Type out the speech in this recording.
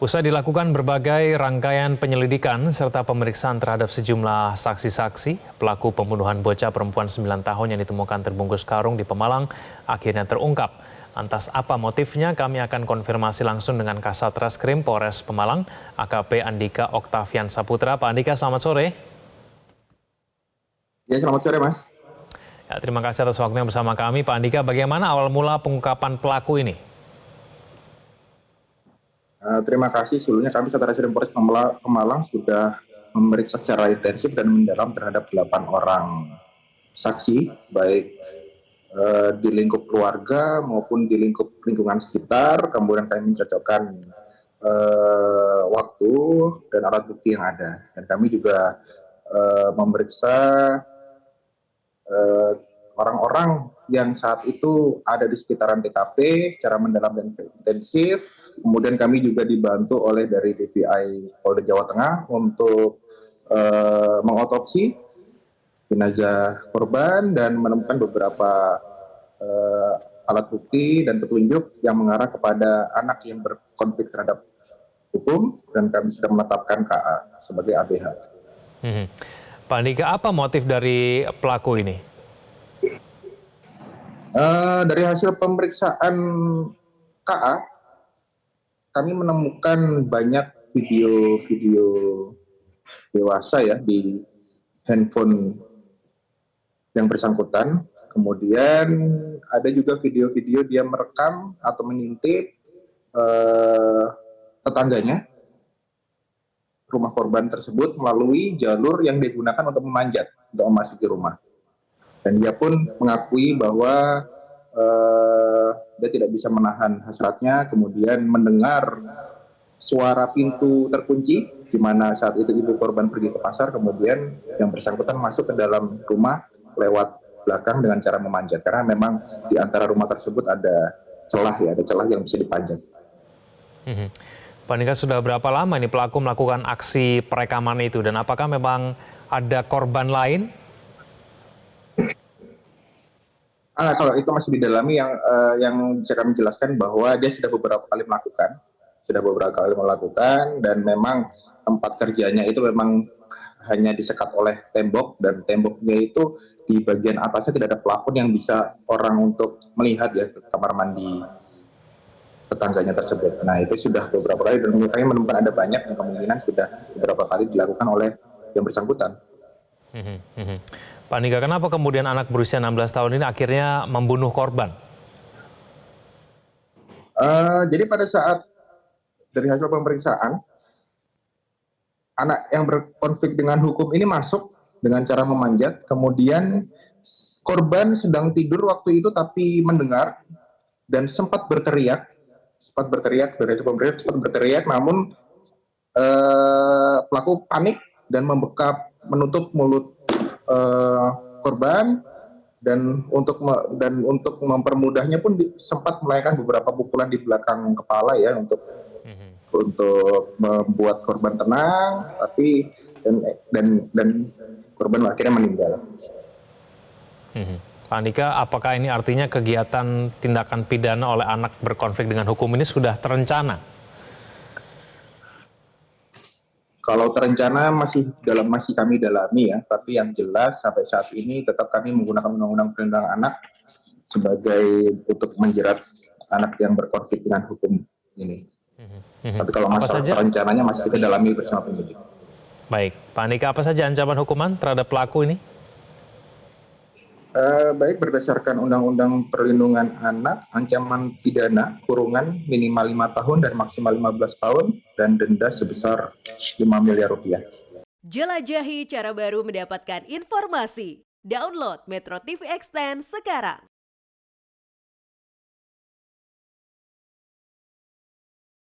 Usai dilakukan berbagai rangkaian penyelidikan serta pemeriksaan terhadap sejumlah saksi-saksi, pelaku pembunuhan bocah perempuan 9 tahun yang ditemukan terbungkus karung di Pemalang akhirnya terungkap. Lantas apa motifnya? Kami akan konfirmasi langsung dengan Kasat Reskrim Polres Pemalang, AKP Andika Oktavian Saputra. Pak Andika, selamat sore. Ya, selamat sore, Mas. Ya, terima kasih atas waktunya bersama kami. Pak Andika, bagaimana awal mula pengungkapan pelaku ini? Terima kasih. Sebelumnya kami Satreskrim Polres Pemalang sudah memeriksa secara intensif dan mendalam terhadap 8 orang saksi, baik di lingkup keluarga maupun di lingkup lingkungan sekitar. Kemudian kami mencocokkan waktu dan alat bukti yang ada. Dan kami juga memeriksa orang-orang yang saat itu ada di sekitaran TKP secara mendalam dan intensif. Kemudian kami juga dibantu oleh dari DPI Polda Jawa Tengah untuk mengotopsi jenazah korban dan menemukan beberapa alat bukti dan petunjuk yang mengarah kepada anak yang berkonflik terhadap hukum, dan kami sudah menetapkan KA sebagai ABH. Pak Andika, apa motif dari pelaku ini? Dari hasil pemeriksaan KA, kami menemukan banyak video-video dewasa ya di handphone yang bersangkutan. Kemudian ada juga video-video dia merekam atau mengintip tetangganya rumah korban tersebut melalui jalur yang digunakan untuk memanjat untuk memasuki rumah. Dan dia pun mengakui bahwa dia tidak bisa menahan hasratnya, kemudian mendengar suara pintu terkunci, di mana saat itu ibu korban pergi ke pasar, kemudian yang bersangkutan masuk ke dalam rumah lewat belakang dengan cara memanjat, karena memang di antara rumah tersebut ada celah yang bisa dipanjat. Pak Andika, sudah berapa lama ini pelaku melakukan aksi perekaman itu, dan apakah memang ada korban lain? Kalau itu masih didalami, yang bisa kami jelaskan bahwa dia sudah beberapa kali melakukan, dan memang tempat kerjanya itu memang hanya disekat oleh tembok, dan temboknya itu di bagian atasnya tidak ada plafon yang bisa orang untuk melihat ya ke kamar mandi tetangganya tersebut. Nah, itu sudah beberapa kali, dan kami menemukan ada banyak yang kemungkinan sudah beberapa kali dilakukan oleh yang bersangkutan. Pak Andika, kenapa kemudian anak berusia 16 tahun ini akhirnya membunuh korban? Jadi pada saat dari hasil pemeriksaan, anak yang berkonflik dengan hukum ini masuk dengan cara memanjat, kemudian korban sedang tidur waktu itu tapi mendengar dan sempat berteriak dari hasil pemeriksaan, sempat berteriak, namun pelaku panik dan menutup mulut korban, dan untuk mempermudahnya pun sempat melayangkan beberapa pukulan di belakang kepala ya untuk membuat korban tenang, tapi dan korban akhirnya meninggal. Pak Andika, apakah ini artinya kegiatan tindakan pidana oleh anak berkonflik dengan hukum ini sudah terencana? Kalau terencana masih kami dalami ya, tapi yang jelas sampai saat ini tetap kami menggunakan Undang-Undang Perlindungan Anak sebagai untuk menjerat anak yang berkonflik dengan hukum ini. Tapi kalau masalah rencananya masih kita dalami bersama penyidik. Baik, Pak Andika, apa saja ancaman hukuman terhadap pelaku ini? Baik, berdasarkan Undang-Undang Perlindungan Anak, ancaman pidana kurungan minimal 5 tahun dan maksimal 15 tahun, dan denda sebesar 5 miliar rupiah. Jelajahi cara baru mendapatkan informasi. Download Metro TV Extend sekarang.